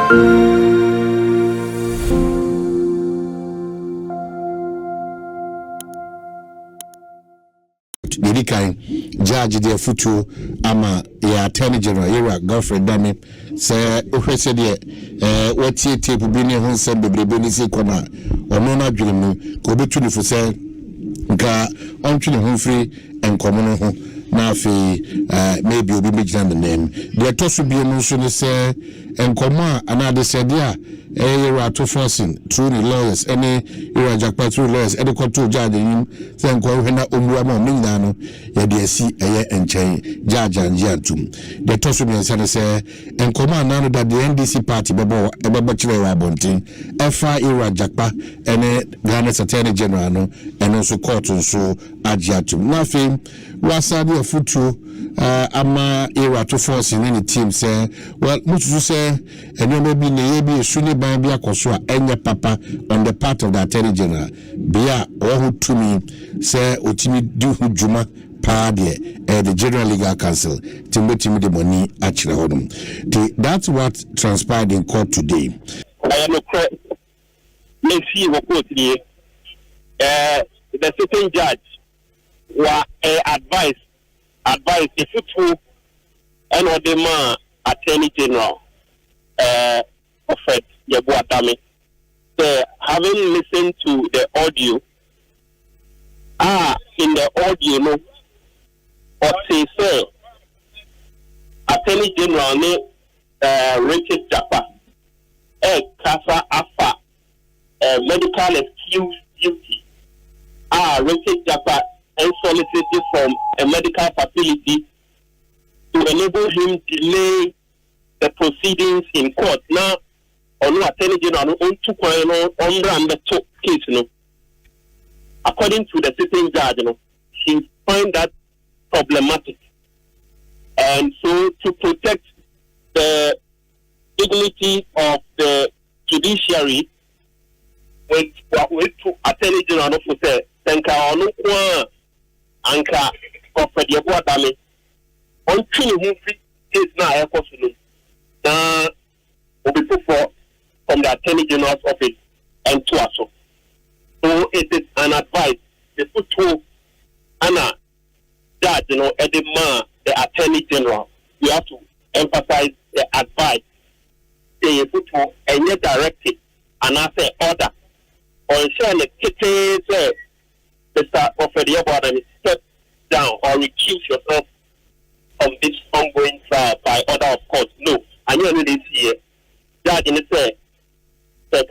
Medikai judge the futu ama ya attorney general era Godfrey Dami say ohwese de watie tape bi ne ho nsem bebrebe ni se kona ono na dwene mu ko betu ni fo say nka ontwe ne ho free enkomo no ho na afi maybe obi megina the name the tosu bi no so ni say enkomo anade sede a era Ato Forson through the lawyers any era Jakpa through lawyers any court to judge him say enko hwe na omura ma omina no ye de asi eye enchen judge anjiantum the tosu bi say enkomo anano that the NDC party bebo kire wa bontin efa era Jakpa any Ghana Attorney General no and also court so ajiatum na afi wasade afutuo ama era Ato Forson in the team say well mutu say enyo maybe na ye bi esuni ban bi akoso a enye papa on the part of the Attorney General bia ohu tumi say otimi du hujuma pa the General Legal Council timotimi the money akire hodum. That's what transpired in court today. I am let's see what court here. The sitting judge wa advice if you true and what the man Attorney General offered Yabuatami. Having listened to the audio, in the audio, no, or say, Attorney General, Richard Jakpa, Kasa Afa, medical excuse duty, Richard Jakpa, and solicited from a medical facility to enable him delay the proceedings in court. Now, on Attorney General, on the case, no. According to the sitting judge, no, she find that problematic, and so to protect the dignity of the judiciary, with to Attorney General no for say, Tenka onu kwa anka Godfrey Jakpa on trini hufi is na ekosunu na obi for from the Attorney General's office and to us. So it is an advice. They put to Anna that the Attorney General. You have to emphasize the advice. They put to any directive and I say order. Or share the kitty say Mr. Jakpa step down or recuse yourself from this ongoing trial by order of court. No, I know this here. Judge in say based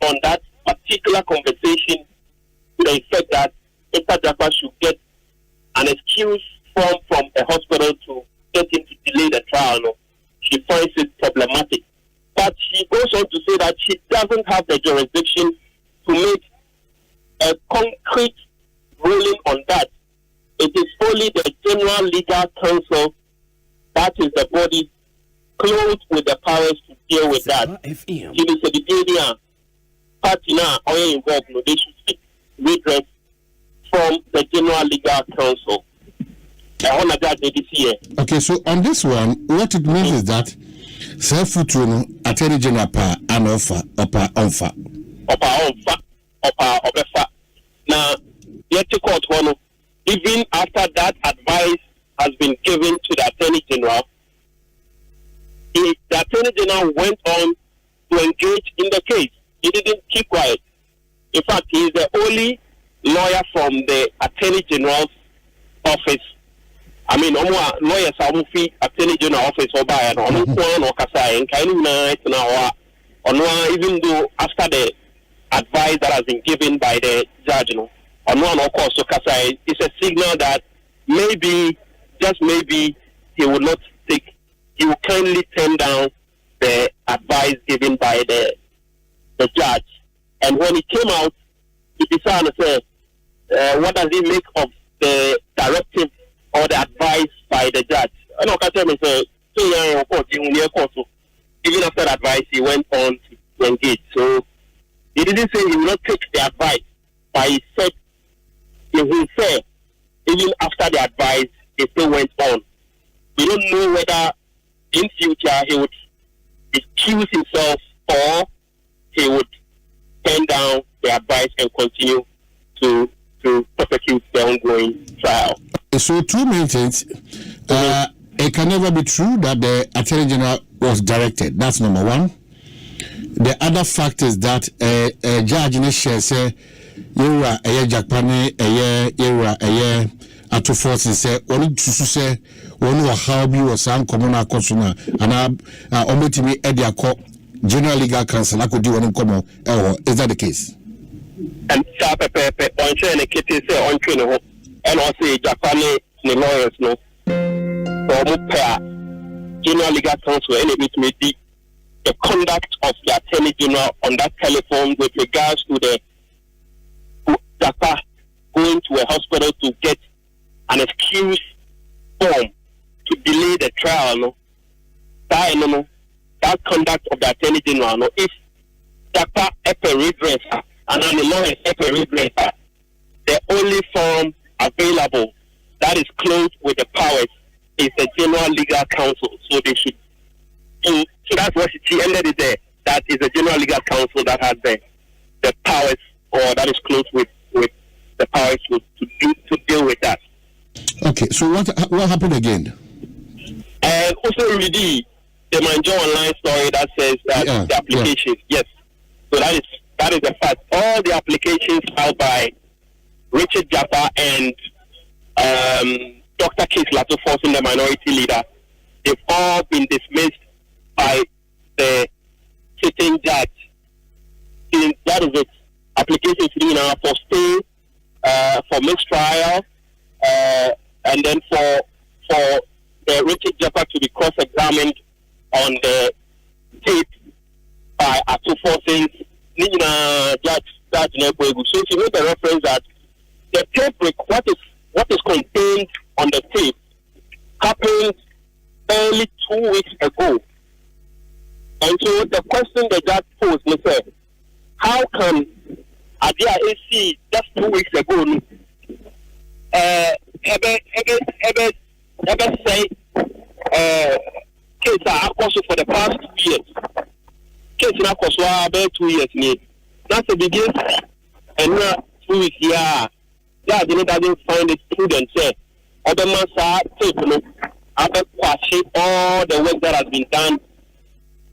on that particular conversation to the effect that Mr. Jakpa should get an excuse form from a hospital to get him to delay the trial. No, she finds it problematic. But she goes on to say that she doesn't have the jurisdiction to make a concrete ruling on that. It is only the General Legal Council that is the body clothed with the powers to deal with that. It is the party now involved. No, they should seek redress from the General Legal Council. Okay, so on this one, what it means is that self-futuno Attorney General pa an offer opa now yet to court one even after that advice has been given to the Attorney General, the Attorney General went on to engage in the case. He didn't keep quiet. In fact, he is the only lawyer from the Attorney General's office. I mean, lawyers are Attorney General office or by an or Kasai and even though after the advice that has been given by the judge, on one of course, so Kasai is a signal that maybe, just maybe, he will kindly turn down the advice given by the judge. And when he came out, he decided to say, what does he make of the directive or the advice by the judge? I know Kasai say, even after the advice, he went on to engage. So he didn't say he will not take the advice, but he said he will say, even after the advice, he still went on. We don't know whether in future he would excuse himself, or he would turn down the advice and continue to prosecute the ongoing trial. So, two main things. It can never be true that the Attorney General was directed. That's number one. The other fact is that a judge in a share say, you are a Jakpa, a Ato Forson say, only to say, one who how be was some common consona, and Omotimi Ediako, General Legal Counsel, I could do one in common. Is that the case? And Pepe, on train a kitty say on train, and also Japanese lawyers, no. So, General Legal Counsel, any bit may be the conduct of the Attorney General on that telephone with regards to the Jakpa going to a hospital to get an excuse form to delay the trial. No? That conduct of the Attorney General, no? If Jakpa ever redresser and the lawyers ever redresser, the only form available that is clothed with the powers is the General Legal Counsel. So they should do. So that's what she ended it there. That is the General Legal Counsel that has the powers, or that is close with the powers to deal with that. Okay, so what happened again? And also read the Manjo Online story that says that the applications, yes. So that is a fact. All the applications filed by Richard Jakpa and Dr. Ato Forson, the minority leader, they've all been dismissed by the sitting judge. That is it. Applications now for stay, for mistrial, and then for the Richard Jakpa to be cross-examined on the tape by Ato Forson, judge. So she made the reference that the tape, what is contained on the tape happened only 2 weeks ago. And so the question the judge posed me said, how can Adia AC just 2 weeks ago ever say case are also for the past 2 years? Case now cost about 2 years. That's the beginning, and now 2 weeks here. Yeah, they doesn't find it prudent. Say, other man tape, all the work that has been done.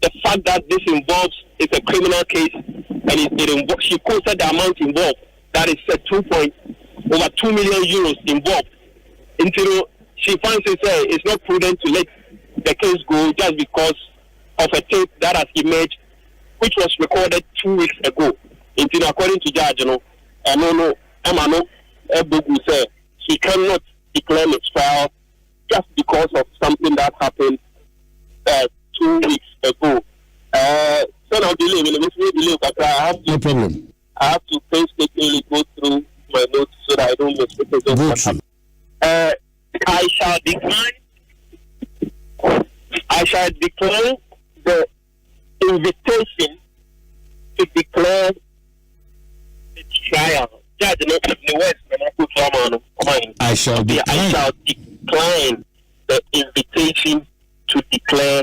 The fact that this involves is a criminal case, and it involves, she quoted the amount involved. That is over 2 million euros involved. Until she finds it, it's not prudent to let the case go just because of a tape that has emerged, which was recorded 2 weeks ago. Until according to judge, Emmanuel Ebugu said he cannot declare his trial just because of something that happened 2 weeks ago. So now delay, but I have to, no problem. I have to painstakingly go through my notes so that I don't miss it. I shall decline the invitation to declare the trial. I shall decline the invitation to declare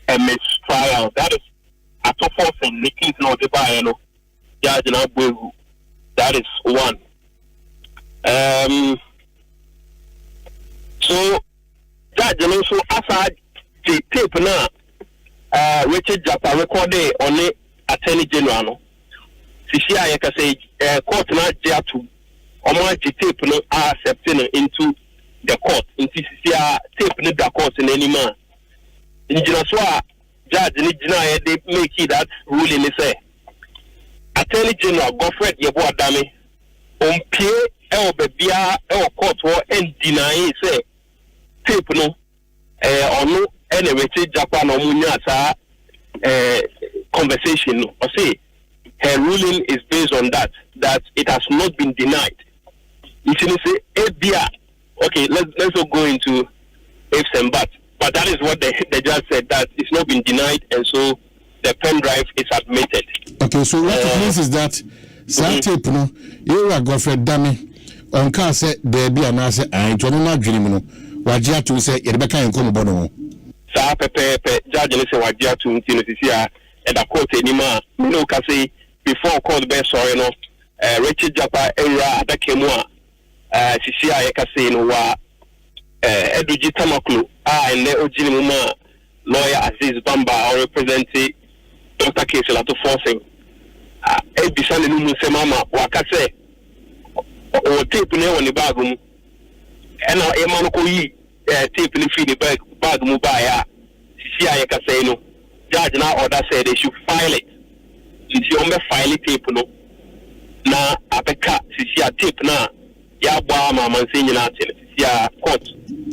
a mistrial. That is Ato Forson, Nikki Nodebayano, Judge Nabu. That is one. So, Judge, also aside the tape now, Richard Jakpa recorded on the Attorney General. Sisi I can say court na jatu omo tape no accepting into the court into sisi tape no da court in any man injina so judge ni jina they make it that ruling is say Attorney General Godfred Yebo Adame ompie e obebia e court wo and deny say tape no onu ene Richard Jakpa no munya sa conversation or say her ruling is based on that it has not been denied. You should say ABR. Okay, let's go into ifs and buts. But that is what the judge said, that it's not been denied, and so the pen drive is admitted. Okay, so what it means is that tape no, you are Godfred Dame on car said there be an answer and to not dream no. Wajia to say Rebecca and come bono. saa pepepe judge ne se wagye ato nti no sisi a ɛda court anim a no ka say before court be sorry no Richard Jakpa era adaka mu a sisi a yɛka say no wa eduji tamaklo a ene ogini mu ma lawyer Aziz Bamba or representing Dr. Case Ato Forson ebisa ne mu se mama waka say o tape ne woni bag mu ɛna ema no ko yi tape ne fi the bag mu ba ya sisi a yɛka say no judge now order said they should file it. Sisi on be file tape no na apeka sisi a tape na ya bwa ma man say nyina tell sisi a court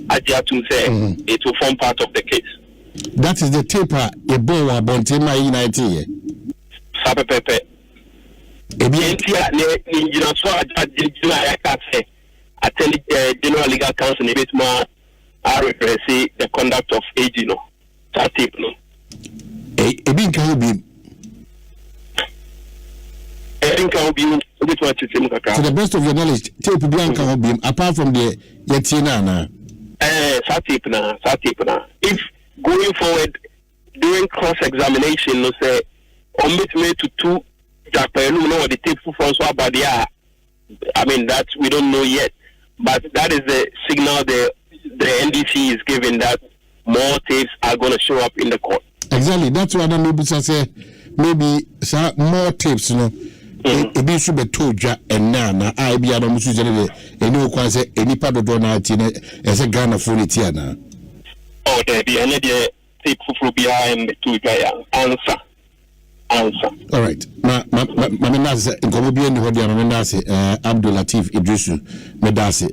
adia to say it will form part of the case. That is the tape a bow abonte ma united here. Sapepepe. Ebi entia ne nyina so judge ya ka say attend general legal counsel ne bit ma represent the conduct of AG no. That tape no. Ebi nka obi to the best of your knowledge tape bi nka obi apart from the yetina na tape na if going forward during cross examination no say omit me to two Jakpa no the tape for so about I mean that we don't know yet, but that is the signal the NDC is giving that more tapes are going to show up in the court. Exactly, that's why I maybe say maybe more tapes, you know. It be should be told ja and na I be adam musu jere eni okwan say eni pa dodo na ati ne ese Ghana for it here na. Oh, there be any tape for behind to ja answer. All right. Ma me na say nkomo bi eni ho dia ma me na say Abdul Latif Idrisu me da say